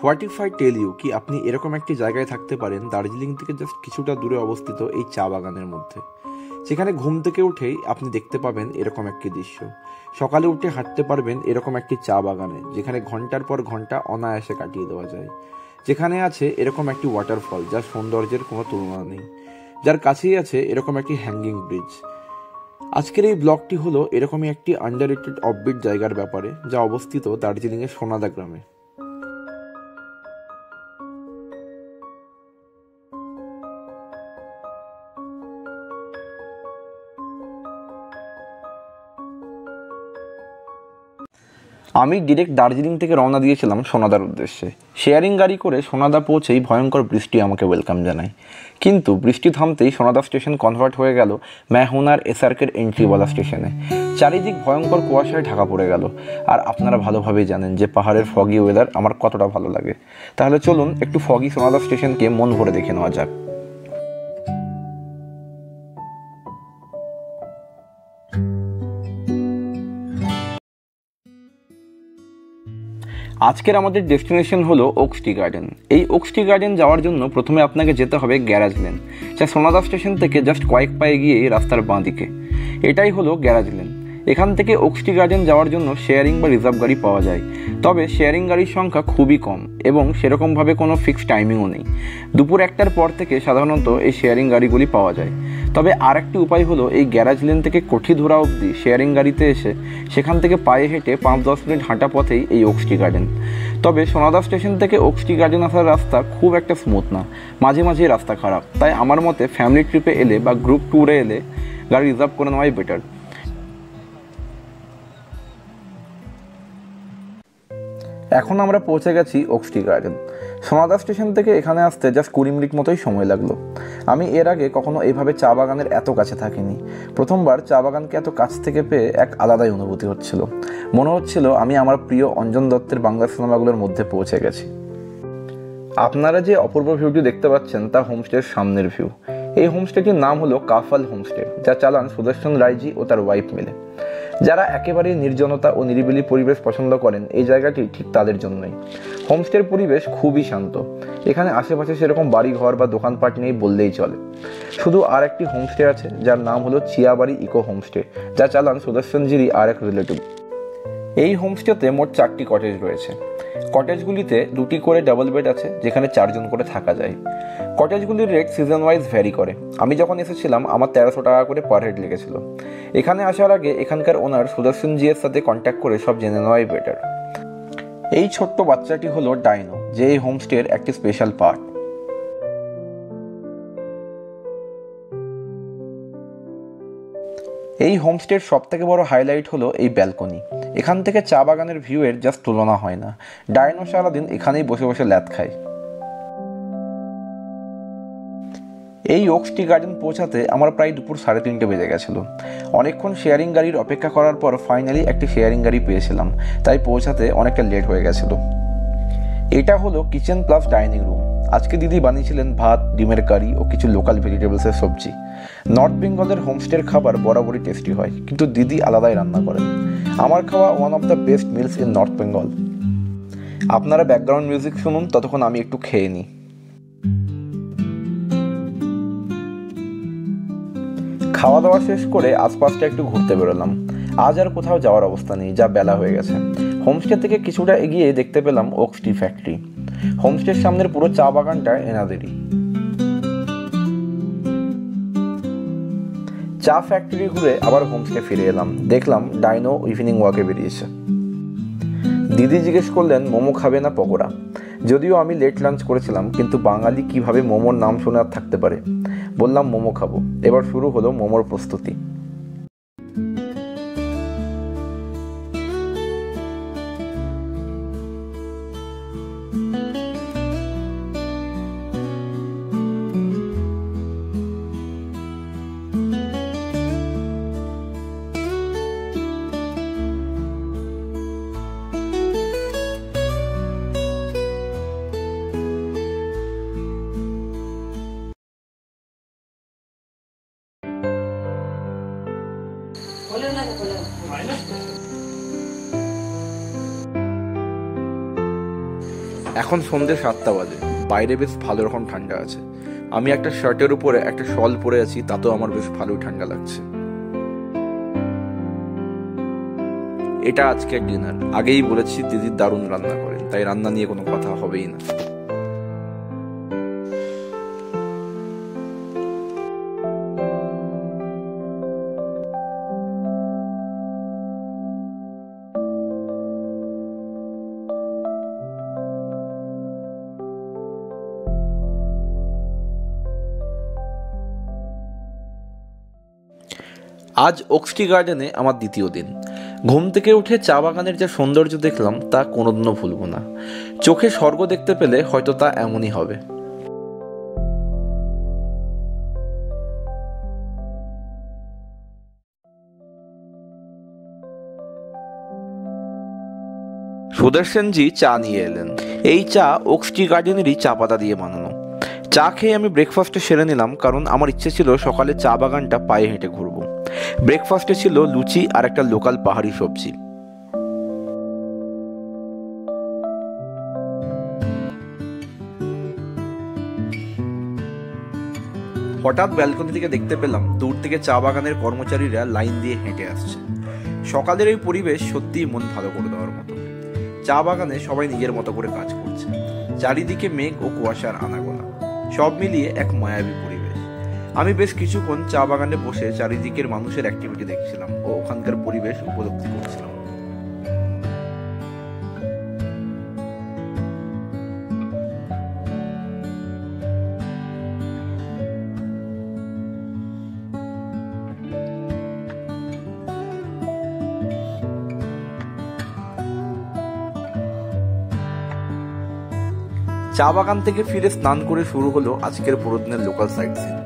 What if I tell you কি আপনি এরকম একটি জায়গায় থাকতে পারেন দার্জিলিং থেকে জাস্ট কিছুটা দূরে অবস্থিত এই চা বাগানের মধ্যে, যেখানে ঘুম থেকে উঠেই আপনি দেখতে পাবেন এরকম একটি দৃশ্য। সকালে উঠে হাঁটতে পারবেন এরকম একটি চা বাগানে, যেখানে ঘন্টার পর ঘন্টা অনায়াসে কাটিয়ে দেওয়া যায়। যেখানে আছে এরকম একটি ওয়াটারফল যার সৌন্দর্যের কোনো তুলনা নেই, যার কাছেই আছে এরকম একটি হ্যাঙ্গিং ব্রিজ। আজকের এই ব্লগটি হলো এরকমই একটি আন্ডাররেটেড অফবিট জায়গার ব্যাপারে, যা অবস্থিত দার্জিলিংয়ের সোনাদা গ্রামে। আমি ডিরেক্ট দার্জিলিং থেকে রওনা দিয়েছিলাম সোনাদার উদ্দেশ্যে। শেয়ারিং গাড়ি করে সোনাদা পৌঁছেই ভয়ঙ্কর বৃষ্টি আমাকে ওয়েলকাম জানায়, কিন্তু বৃষ্টি থামতেই সোনাদা স্টেশন কনভার্ট হয়ে গেল ম্যাহুনার এসআরকের এন্ট্রিওয়ালা স্টেশনে। চারিদিক ভয়ঙ্কর কুয়াশায় ঢাকা পড়ে গেল, আর আপনারা ভালোভাবেই জানেন যে পাহাড়ের ফগি ওয়েদার আমার কতটা ভালো লাগে। তাহলে চলুন একটু ফগি সোনাদা স্টেশনকে মন ভরে দেখে নেওয়া যাক। আজকের আমাদের ডেস্টিনেশন হলো ওকস টি গার্ডেন। এই ওকস টি গার্ডেন যাওয়ার জন্য প্রথমে আপনাকে যেতে হবে গ্যারাজ লেন, যা সোনাদা স্টেশন থেকে জাস্ট কয়েক পায়ে গিয়ে রাস্তার বাঁ দিকে। এটাই হলো গ্যারাজ লেন। এখান থেকে ওকস টি গার্ডেন যাওয়ার জন্য শেয়ারিং বা রিজার্ভ গাড়ি পাওয়া যায়, তবে শেয়ারিং গাড়ির সংখ্যা খুবই কম এবং সেরকমভাবে কোনো ফিক্সড টাইমিংও নেই। দুপুর 1টার পর থেকে সাধারণত এই শেয়ারিং গাড়িগুলি পাওয়া যায়। তবে আর একটি উপায় হলো এই গ্যারাজ লেন থেকে কোঠিধরা অবধি শেয়ারিং গাড়িতে এসে সেখান থেকে পায়ে হেঁটে 5-10 মিনিট হাঁটা পথেই এই ওকস টি গার্ডেন। তবে সোনাদা স্টেশন থেকে ওকস টি গার্ডেন আসার রাস্তা খুব একটা স্মুথ না, মাঝে মাঝে রাস্তা খারাপ। তাই আমার মতে ফ্যামিলি ট্রিপে এলে বা গ্রুপ ট্যুরে এলে গাড়ি রিজার্ভ করে নেওয়াই বেটার। এখন আমরা পৌঁছে গেছি ওকস টি গার্ডেন। সোনাদা স্টেশন থেকে এখানে আসতে জাস্ট 20 মিনিট মতোই সময় লাগলো। আমি এর আগে কখনো এইভাবে চা বাগানের এত কাছে থাকিনি। প্রথমবার চা বাগানকে এত কাছ থেকে পেয়ে এক আলাদাই অনুভূতি হচ্ছিল। মনে হচ্ছিল আমি আমার প্রিয় অঞ্জন দত্তের বাংলা সিনেমাগুলোর মধ্যে পৌঁছে গেছি। আপনারা যে অপূর্ব ভিউটি দেখতে পাচ্ছেন তা হোমস্টের সামনের ভিউ। এই হোমস্টেটির নাম হলো কাফাল হোমস্টে, যা চালান সুদর্শন রায়জি ও তার ওয়াইফ মিলে। যারা একেবারেই নির্জনতা ও নিরিবিলি পরিবেশ পছন্দ করেন, এই জায়গাটি ঠিক তাদের জন্যই। হোমস্টের পরিবেশ খুবই শান্ত। এখানে আশেপাশে সেরকম বাড়িঘর বা দোকানপাট নেই বললেই চলে। শুধু আর একটি হোমস্টে আছে যার নাম হলো চিয়াবাড়ি ইকো হোমস্টে, যা চালান সুদর্শনজিরই আর এক রিলেটিভ। এই হোমস্টেতে মোট 4টি কটেজ রয়েছে। কটেজগুলিতে 2টি করে ডাবল বেড আছে, যেখানে 4 জন করে থাকা যায়। কটেজগুলির রেট সিজন ওয়াইজ ভ্যারি করে। আমি যখন এসেছিলাম আমার 1300 টাকা করে পার হেড লেগেছিল। এখানে আসার আগে এখানকার ওনার সুদর্শনজি এর সাথে কন্ট্যাক্ট করে সব জেনে নেওয়াই বেটার। এই ছোট্ট বাচ্চাটি হলো ডাইনো, যে এই হোমস্টের একটি স্পেশাল পার্ট। এই হোমস্টের সব থেকে বড় হাইলাইট হলো এই ব্যালকনি। এখান থেকে চা বাগানের ভিউয়ের জাস্ট তুলনা হয় না। ডাইনো সারাদিন এখানেই বসে বসে ল্যাদ খায়। এই ওকস টি গার্ডেন পৌঁছাতে আমার প্রায় দুপুর 3:30 বেজে গেছিলো। অনেকক্ষণ শেয়ারিং গাড়ির অপেক্ষা করার পর ফাইনালি একটি শেয়ারিং গাড়ি পেয়েছিলাম, তাই পৌঁছাতে অনেকটা লেট হয়ে গেছিলো। এটা হলো কিচেন প্লাস ডাইনিং রুম। আজকে দিদি বানিয়েছিলেন ভাত, ডিমের কারি ও কিছু লোকাল ভেজিটেবলসের সবজি। নর্থ বেঙ্গলের হোমস্টের খাবার বরাবরই টেস্টি হয়, কিন্তু দিদি আলাদাই রান্না করেন। আমার খাওয়া one of the best meals in North Bengal. আপনারা ব্যাকগ্রাউন্ড মিউজিক শুনুন, ততক্ষণ আমি একটু খেয়ে নিই। খাওয়া দাওয়া শেষ করে আশপাশটা একটু ঘুরতে বেরোলাম। আজ আর কোথাও যাওয়ার অবস্থা নেই, যা বেলা হয়ে গেছে। হোমস্টে থেকে কিছুটা এগিয়ে দেখতে পেলাম ওকস টি ফ্যাক্টরি। হোমস্টের সামনের পুরো চা বাগানটা এনাদেরই। চা ফ্যাক্টরি ঘুরে আবার হোমস্টে ফিরে এলাম। দেখলাম ডাইনো ইভিনিং ওয়াকে বেরিয়েছে। দিদি জিজ্ঞেস করলেন মোমো খাবে না পকোড়া। যদিও আমি লেট লাঞ্চ করেছিলাম, কিন্তু বাঙালি কিভাবে মোমোর নাম শুনে আর থাকতে পারে। বললাম মোমো খাবো। এবার শুরু হলো মোমোর প্রস্তুতি। এখন সন্ধ্যে 7টা বাজে, বাইরে বেশ ভালো রকম ঠান্ডা আছে। আমি একটা শার্টের উপরে একটা শল পরে আছি, তাতেও আমার বেশ ভালোই ঠান্ডা লাগছে। এটা আজকের ডিনার। আগেই বলেছি দিদি দারুণ রান্না করেন, তাই রান্না নিয়ে কোনো কথা হবেই না। আজ ওকস্টি গার্ডেনে আমার দ্বিতীয় দিন। ঘুম থেকে উঠে চা বাগানের যে সৌন্দর্য দেখলাম তা কোনোদিনও ভুলবো না। চোখে স্বর্গ দেখতে পেলে হয়তো তা এমনই হবে। সুদর্শনজি চা নিয়ে এলেন। এই চা ওকস্টি গার্ডেনেরই চা পাতা দিয়ে বানানো। চা খেয়ে আমি ব্রেকফাস্টে সেরে নিলাম, কারণ আমার ইচ্ছে ছিল সকালে চা বাগানটা পায়ে হেঁটে ঘুরবো। ব্রেকফাস্টে ছিল লুচি আর একটা লোকাল পাহাড়ি সবজি। হঠাৎ ব্যালকনি থেকে দেখতে পেলাম দূর থেকে চা বাগানের কর্মচারীরা লাইন দিয়ে হেঁটে আসছে। সকালের এই পরিবেশ সত্যিই মন ভালো করে দেওয়ার মতো। চা বাগানে সবাই নিজের মতো করে কাজ করছে। চারিদিকে মেঘ ও কুয়াশার আনাগোনা, সব মিলিয়ে এক মায়াবী পরিবেশ। আমি বেশ কিছুক্ষণ চা বাগানে বসে চারিদিকের মানুষের অ্যাক্টিভিটি দেখছিলাম ও ওখানকার পরিবেশ উপলব্ধি করছিলাম। চা বাগান থেকে ফিরে স্নান করে শুরু হলো আজকের পুরো দিনের লোকাল সাইট সিন।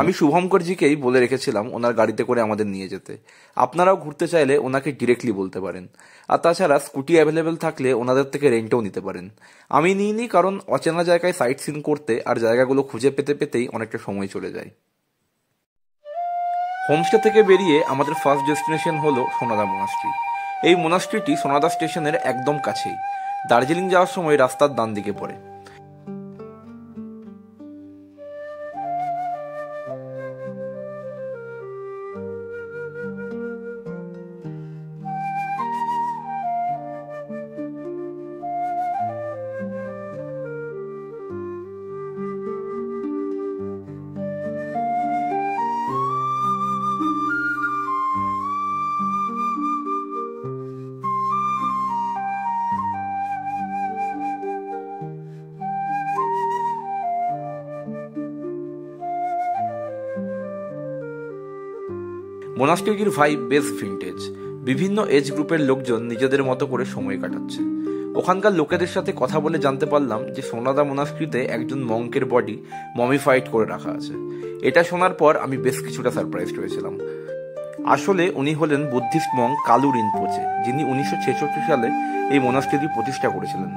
আমি শুভঙ্করজিকেই বলে রেখেছিলাম ওনার গাড়িতে করে আমাদের নিয়ে যেতে। আপনারাও ঘুরতে চাইলে ওনাকে ডিরেক্টলি বলতে পারেন। আর তাছাড়া স্কুটি অ্যাভেলেবেল থাকলে ওনাদের থেকে রেন্টও নিতে পারেন। আমি নিইনি, কারণ অচেনা জায়গায় সাইট সিন করতে আর জায়গাগুলো খুঁজে পেতে পেতেই অনেকটা সময় চলে যায়। হোমস্টে থেকে বেরিয়ে আমাদের ফার্স্ট ডেস্টিনেশন হলো সোনাদা মোনাস্ট্রি। এই মোনাস্ট্রিটি সোনাদা স্টেশনের একদম কাছেই। দার্জিলিং যাওয়ার সময় রাস্তার ডান দিকে পড়ে। মোনাস্ট্রিটির ভাইব বেশ ভিন্টেজ। বিভিন্ন এজ গ্রুপের লোকজন নিজেদের মতো করে সময় কাটাচ্ছে। ওখানকার লোকেদের সাথে কথা বলে জানতে পারলাম যে সোনাদা মোনাস্ট্রিতে একজন মঙ্কের বডি মমিফাইড করে রাখা আছে। এটা শোনার পর আমি বেশ কিছুটা সারপ্রাইজড হয়েছিলাম। আসলে উনি হলেন বুদ্ধিস্ট মঙ্ক কালু রিনপোচে, যিনি 1966 সালে এই মোনাস্ট্রি প্রতিষ্ঠা করেছিলেন।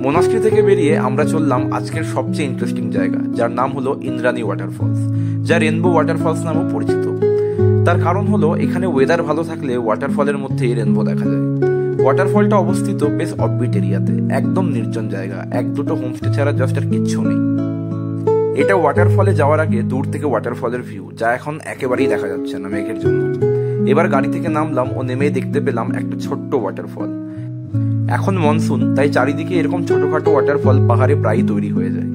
মোনাস্ট্রি থেকে বেরিয়ে আমরা চললাম আজকের সবচেয়ে ইন্টারেস্টিং জায়গা, যার নাম হলো ইন্দ্রাণী ওয়াটারফলস, যা রেনবো ওয়াটারফলস নামেও পরিচিত। তার কারণ হলো এখানে ওয়েদার ভালো থাকলে ওয়াটারফলের মধ্যেই রেনবো দেখা যায়। ওয়াটারফলটা অবস্থিত বেশ অফবিট এরিয়াতে, একদম নির্জন জায়গা, এক দুটো হোমস্টে ছাড়া জাস্ট আর কিচ্ছু নেই। এটা ওয়াটারফলে যাওয়ার আগে দূর থেকে ওয়াটারফলের ভিউ, যা এখন একেবারেই দেখা যাচ্ছে না মেঘের জন্য। এবার গাড়ি থেকে নামলাম ও নেমেই দেখতে পেলাম একটা ছোট্ট ওয়াটারফল। এখন মনসুন, তাই চারিদিকে এরকম ছোটখাটো ওয়াটারফল পাহাড়ে প্রায়ই তৈরি হয়ে যায়।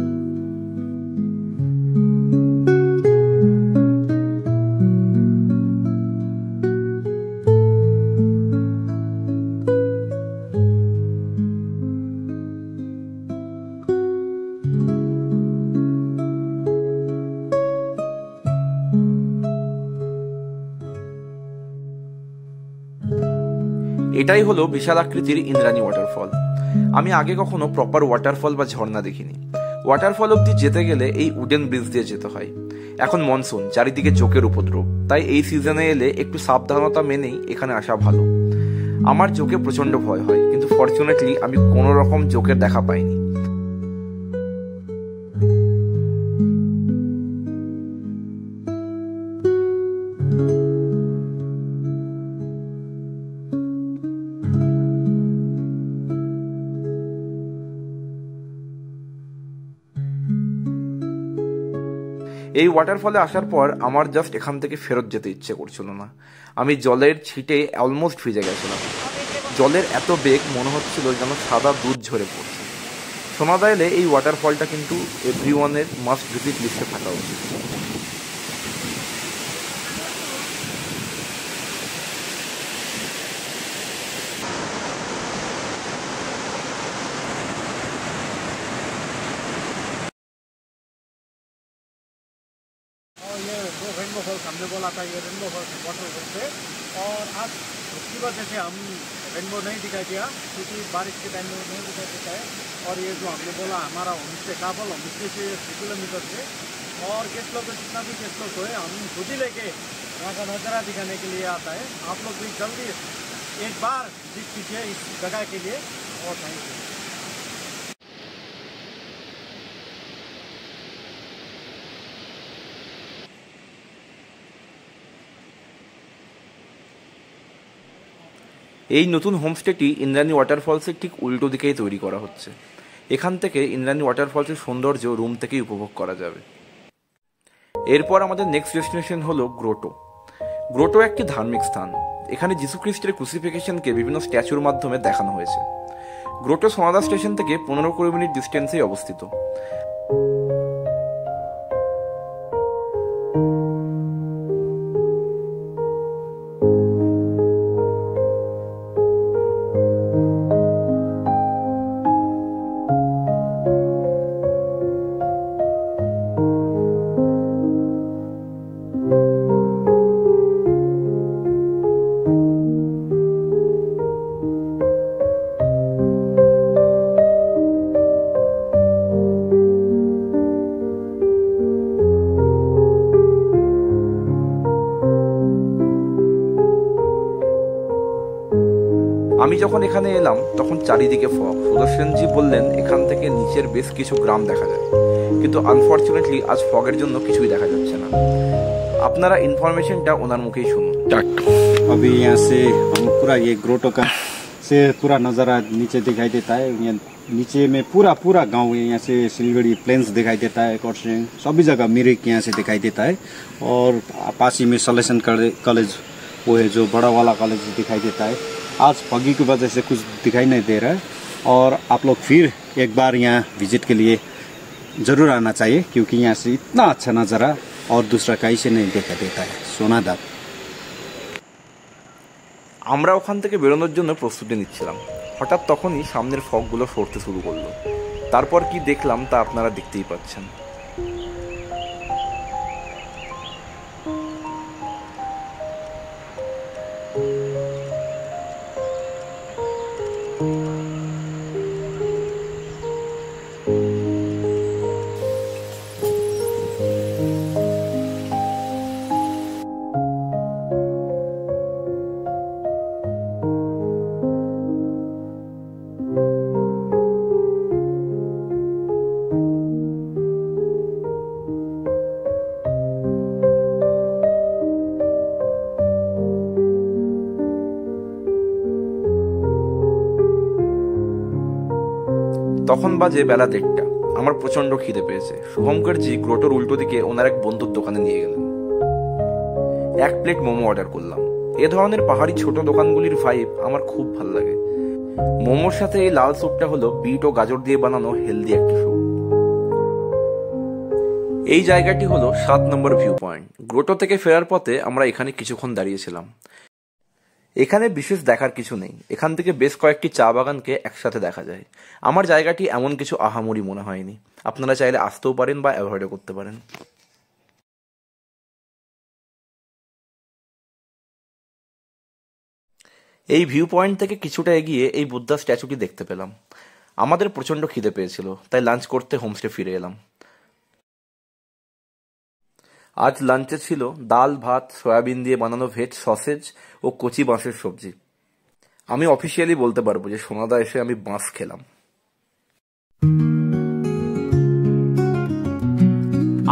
এটাই হলো বিশাল আকৃতির ইন্দ্রাণী ওয়াটারফল। আমি আগে কখনো প্রপার ওয়াটারফল বা ঝর্ণা দেখিনি। ওয়াটারফল অব্দি যেতে গেলে এই উডেন ব্রিজ দিয়ে যেতে হয়। এখন মনসুন, চারিদিকে জোকের উপদ্রব, তাই এই সিজনে এলে একটু সাবধানতা মেনেই এখানে আসা ভালো। আমার জোকে প্রচন্ড ভয় হয়, কিন্তু ফরচুনেটলি আমি কোনো রকম জোকের দেখা পাইনি। এই ওয়াটারফলে আসার পর আমার জাস্ট এখান থেকে ফেরত যেতে ইচ্ছে করছিল না। আমি জলের ছিটে অলমোস্ট ভিজে গেছিলাম। জলের এত বেগ মনে হচ্ছিল যেন সাদা দুধ ঝরে পড়ছে। সোনাদা এলে এই ওয়াটারফলটা কিন্তু এভরিওয়ানের মাস্ট ভিজিট লিস্টে থাকা উচিত। ये दो रेनबो फॉल्स हमने बोला था, ये रेनबो फॉल्स वाटरफॉल से। और आज उसकी वजह से हम रेनबो नहीं दिखाई दिया, क्योंकि बारिश के टाइम में नहीं दिखाई देता है। और ये जो हमने बोला हमारा होम स्टे काबल होम स्टे से 6 किलोमीटर से, और गेस्ट लोग का जितना भी गेस्ट लोग हो हम खुद ही लेके वहाँ का नज़ारा दिखाने के लिए आता है। आप लोग भी जल्दी एक बार विजिट कीजिए इस जगह के लिए। और थैंक यू। এই নতুন হোমস্টেটি ইন্দ্রাণী ওয়াটারফলসের ঠিক উল্টো দিকেই তৈরি করা হচ্ছে। এখান থেকে ইন্দ্রাণী ওয়াটারফলসের সৌন্দর্য রুম থেকেই উপভোগ করা যাবে। এরপর আমাদের নেক্সট ডেস্টিনেশন হলো গ্রোটো। গ্রোটো একটি ধার্মিক স্থান। এখানে যীশুখ্রিস্টের ক্রুসিফিকেশনকে বিভিন্ন স্ট্যাচুর মাধ্যমে দেখানো হয়েছে। গ্রোটো সোনাদা স্টেশন থেকে 15-20 মিনিট ডিস্টেন্সেই অবস্থিত। আমি যখন এখানে এলাম তখন চারিদিকে ফগ। সুদর্শনজি বললেন এখান থেকে নিচের বেশ কিছু গ্রাম দেখা যায়, কিন্তু আনফর্চুনেটলি আজ ফগের জন্য কিছুই দেখা যাচ্ছে না। আপনারা ইনফরমেশনটা ওনার মুখেই শুনুন। अभी यहाँ से हम पूरा ये ग्रोटो का से पूरा नज़ारा नीचे दिखाई देता है। यहाँ नीचे में पूरा पूरा गांव है। यहाँ से सिलगढ़ी प्लेन्स दिखाई देता है, कोर्सिंग सभी जगह मिरिक यहाँ से दिखाई देता है। और पास ही में सलेशन कॉलेज वो है जो बड़ा वाला कॉलेज दिखाई देता है। आज फगी की वजह से कुछ दिखाई नहीं दे रहा है। और आप लोग फिर एक बार यहाँ विजिट के लिए ज़रूर आना चाहिए, क्योंकि यहाँ से इतना अच्छा नज़ारा और दूसरा कहीं से नहीं देखा देता है। सोनादा। আমরা ওখান থেকে বেরোনোর জন্য প্রস্তুতি নিচ্ছিলাম, হঠাৎ তখনই সামনের ফগগুলো সরতে শুরু করলো। তারপর কি দেখলাম তা আপনারা দেখতেই পাচ্ছেন। তখন বাজে বেলা 1:30। আমার প্রচন্ড খিদে পেয়েছে। শুভঙ্করজি গ্রোটোর উল্টো দিকে ওনার এক বন্ধুর দোকানে নিয়ে গেলেন। 1 প্লেট মোমো অর্ডার করলাম। এ ধরনের পাহাড়ি ছোট দোকানগুলির ভাইব আমার খুব ভালো লাগে। মোমোর সাথে এই লাল স্যুপটা হলো বিট ও গাজর দিয়ে বানানো হেলদি একটা স্যুপ। এই জায়গাটি হলো 7 নম্বর ভিউ পয়েন্ট। গ্রোটো থেকে ফেরার পথে আমরা এখানে কিছুক্ষণ দাঁড়িয়েছিলাম। এখানে বিশেষ দেখার কিছু নেই। এখান থেকে বেশ কয়েকটি চা বাগানকে একসাথে দেখা যায়। আমার জায়গাটি এমন কিছু আহামরি মনে হয়নি। আপনারা চাইলে আসতেও পারেন বা অ্যাভয়েডও করতে পারেন। এই ভিউ পয়েন্ট থেকে কিছুটা এগিয়ে এই বুদ্ধা স্ট্যাচুটি দেখতে পেলাম। আমাদের প্রচণ্ড খিদে পেয়েছিল, তাই লাঞ্চ করতে হোমস্টে ফিরে এলাম। আজ লাঞ্চে ছিল ডাল, ভাত, সয়াবিন দিয়ে বানানো ভেজ সসেজ ও কচি বাঁশের সবজি। আমি অফিসিয়ালি বলতে পারবো যে সোনাদা এসে আমি বাঁশ খেলাম।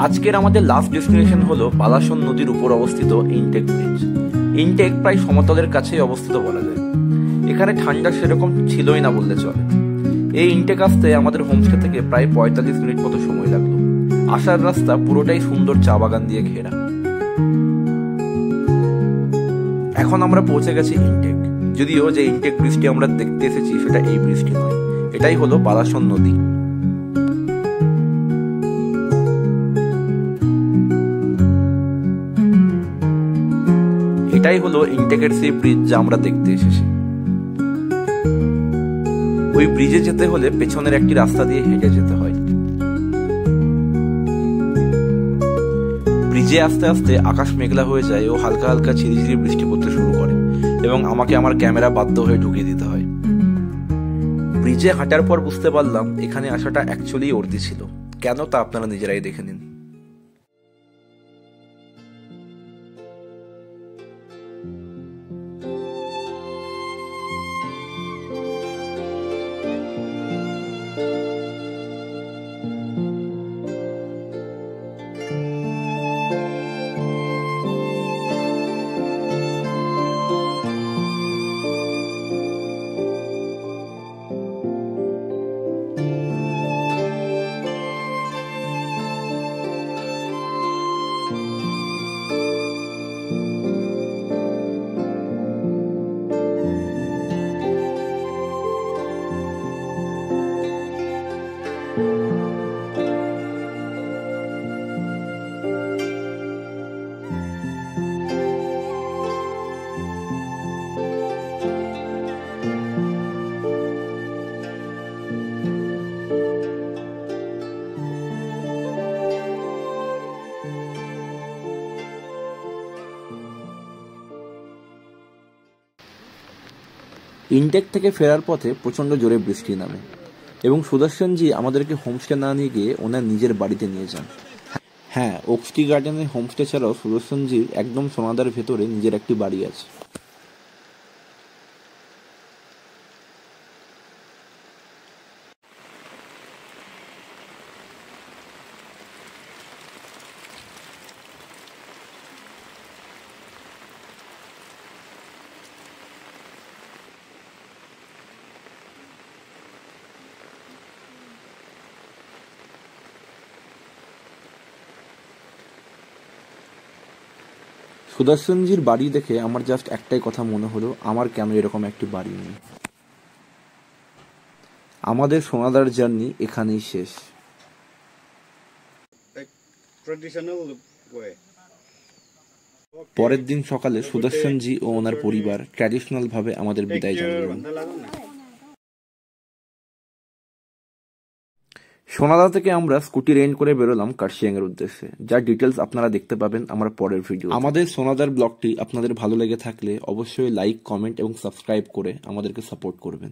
আজকের আমাদের লাস্ট ডেস্টিনেশন হলো বালাসন নদীর উপর অবস্থিত ইনটেক ব্রিজ। ইনটেক প্রায় সমতলের কাছেই অবস্থিত বলা যায়। এখানে ঠান্ডা সেরকম ছিলই না বললে চলে। এই ইনটেক আসতে আমাদের হোমস্টে থেকে প্রায় 45 মিনিট মতো সময় লাগলো। আসার রাস্তা পুরোটাই সুন্দর চা বাগান দিয়ে ঘেরা। এখন আমরা পৌঁছে গেছি ইনটেক। যদিও যে ইনটেক ব্রিজটি আমরা দেখতে এসেছি সেটা এই ব্রিজটি নয়, এটাই হলো বালাসন নদী। এটাই হলো ইনটেকের সেই ব্রিজ যা আমরা দেখতে এসেছি। ওই ব্রিজে যেতে হলে পেছনের একটি রাস্তা দিয়ে হেঁটে যেতে হয়। ব্রিজে আস্তে আস্তে আকাশ মেঘলা হয়ে যায় ও হালকা হালকা ঝিরিঝিরি বৃষ্টি পড়তে শুরু করে এবং আমাকে আমার ক্যামেরা বাধ্য হয়ে ঢুকিয়ে দিতে হয়। ব্রিজে হাঁটার পর বুঝতে পারলাম এখানে আসাটা অ্যাকচুয়ালি অর্দি ছিল। কেন তা আপনারা নিজেরাই দেখে নিন। ইনটেক থেকে ফেরার পথে প্রচণ্ড জোরে বৃষ্টি নামে এবং সুদর্শনজি আমাদেরকে হোমস্টে না নিয়ে গিয়ে ওনার নিজের বাড়িতে নিয়ে যান। হ্যাঁ, ওকস্টি গার্ডেনের হোমস্টে ছাড়াও সুদর্শনজির একদম সোনাদার ভেতরে নিজের একটি বাড়ি আছে। সুদর্শনজির বাড়ি দেখে আমার জাস্ট একটাই কথা মনে হলো, আমার কেন এরকম একটি বাড়ি নেই। আমাদের সোনাদার জার্নি এখানেই শেষ। পরের দিন সকালে সুদর্শনজি ও ওনার পরিবার ট্র্যাডিশনাল ভাবে আমাদের বিদায় জানালেন। সোনাদা থেকে আমরা স্কুটি রেন্ট করে বেরোলাম কার্শিয়াং এর উদ্দেশ্যে, যার ডিটেলস আপনারা দেখতে পাবেন আমার পরের ভিডিও। আমাদের সোনাদার ব্লগটি আপনাদের ভালো লেগে থাকলে অবশ্যই লাইক, কমেন্ট এবং সাবস্ক্রাইব করে আমাদেরকে সাপোর্ট করবেন।